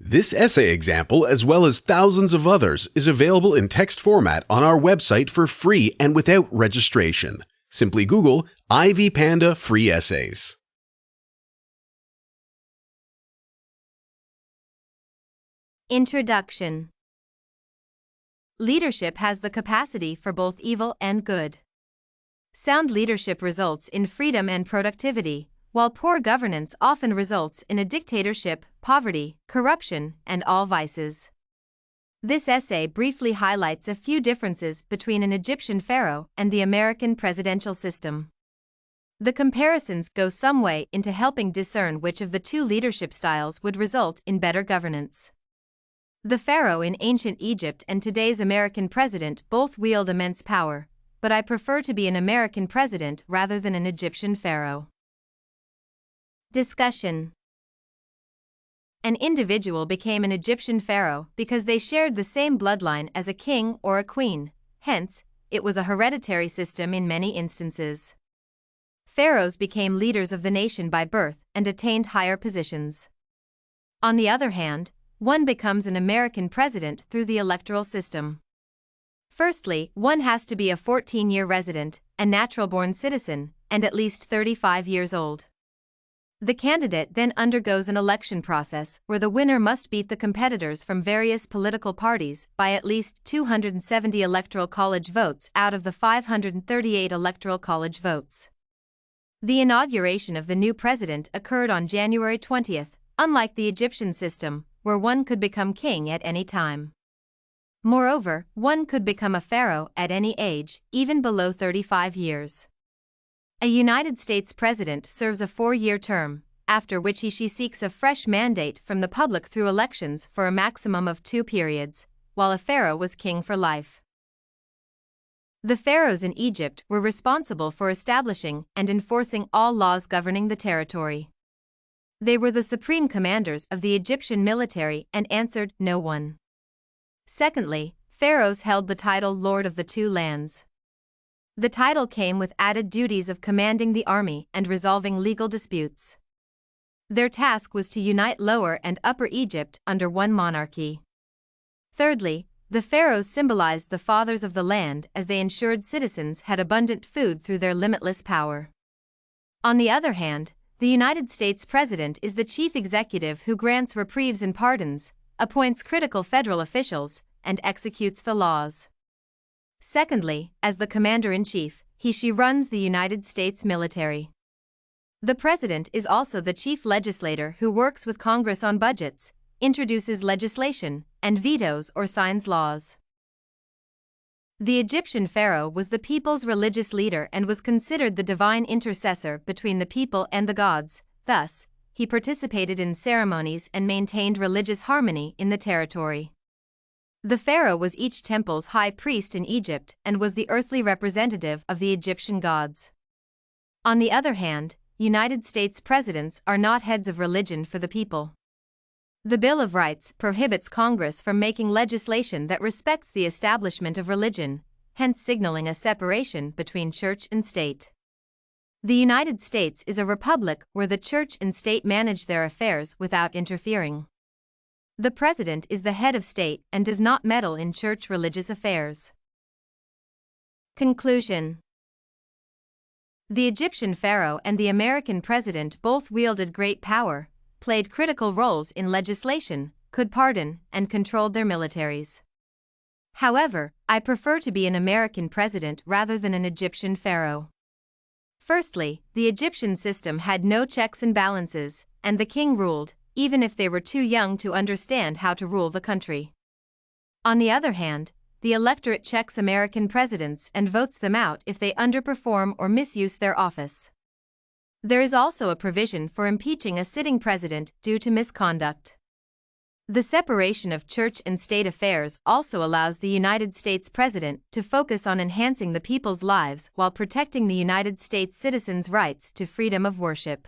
This essay example, as well as thousands of others, is available in text format on our website for free and without registration. Simply Google Ivy Panda Free Essays. Introduction. Leadership has the capacity for both evil and good. Sound leadership results in freedom and productivity, while poor governance often results in a dictatorship, poverty, corruption, and all vices. This essay briefly highlights a few differences between an Egyptian pharaoh and the American presidential system. The comparisons go some way into helping discern which of the two leadership styles would result in better governance. The pharaoh in ancient Egypt and today's American president both wield immense power, but I prefer to be an American president rather than an Egyptian pharaoh. Discussion. An individual became an Egyptian pharaoh because they shared the same bloodline as a king or a queen, hence, it was a hereditary system in many instances. Pharaohs became leaders of the nation by birth and attained higher positions. On the other hand, one becomes an American president through the electoral system. Firstly, one has to be a 14-year resident, a natural-born citizen, and at least 35 years old. The candidate then undergoes an election process where the winner must beat the competitors from various political parties by at least 270 Electoral College votes out of the 538 Electoral College votes. The inauguration of the new president occurred on January 20th, unlike the Egyptian system, where one could become king at any time. Moreover, one could become a pharaoh at any age, even below 35 years. A United States president serves a 4-year term, after which he/she seeks a fresh mandate from the public through elections for a maximum of 2 periods, while a pharaoh was king for life. The pharaohs in Egypt were responsible for establishing and enforcing all laws governing the territory. They were the supreme commanders of the Egyptian military and answered no one. Secondly, pharaohs held the title Lord of the Two Lands. The title came with added duties of commanding the army and resolving legal disputes. Their task was to unite Lower and Upper Egypt under one monarchy. Thirdly, the pharaohs symbolized the fathers of the land as they ensured citizens had abundant food through their limitless power. On the other hand, the United States president is the chief executive who grants reprieves and pardons, appoints critical federal officials, and executes the laws. Secondly, as the commander-in-chief, he/she runs the United States military. The president is also the chief legislator who works with Congress on budgets, introduces legislation, and vetoes or signs laws. The Egyptian pharaoh was the people's religious leader and was considered the divine intercessor between the people and the gods. Thus, he participated in ceremonies and maintained religious harmony in the territory. The pharaoh was each temple's high priest in Egypt and was the earthly representative of the Egyptian gods. On the other hand, United States presidents are not heads of religion for the people. The Bill of Rights prohibits Congress from making legislation that respects the establishment of religion, hence signaling a separation between church and state. The United States is a republic where the church and state manage their affairs without interfering. The president is the head of state and does not meddle in church religious affairs. Conclusion. The Egyptian pharaoh and the American president both wielded great power, played critical roles in legislation, could pardon, and controlled their militaries. However, I prefer to be an American president rather than an Egyptian pharaoh. Firstly, the Egyptian system had no checks and balances, and the king ruled, even if they were too young to understand how to rule the country. On the other hand, the electorate checks American presidents and votes them out if they underperform or misuse their office. There is also a provision for impeaching a sitting president due to misconduct. The separation of church and state affairs also allows the United States president to focus on enhancing the people's lives while protecting the United States citizens' rights to freedom of worship.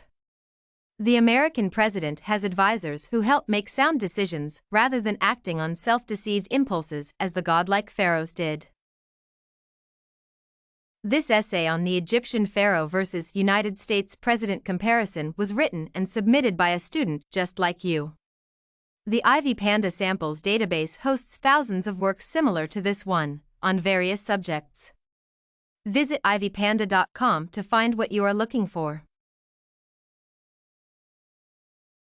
The American president has advisors who help make sound decisions rather than acting on self-deceived impulses as the godlike pharaohs did. This essay on the Egyptian pharaoh versus United States president comparison was written and submitted by a student just like you. The Ivy Panda Samples database hosts thousands of works similar to this one, on various subjects. Visit ivypanda.com to find what you are looking for.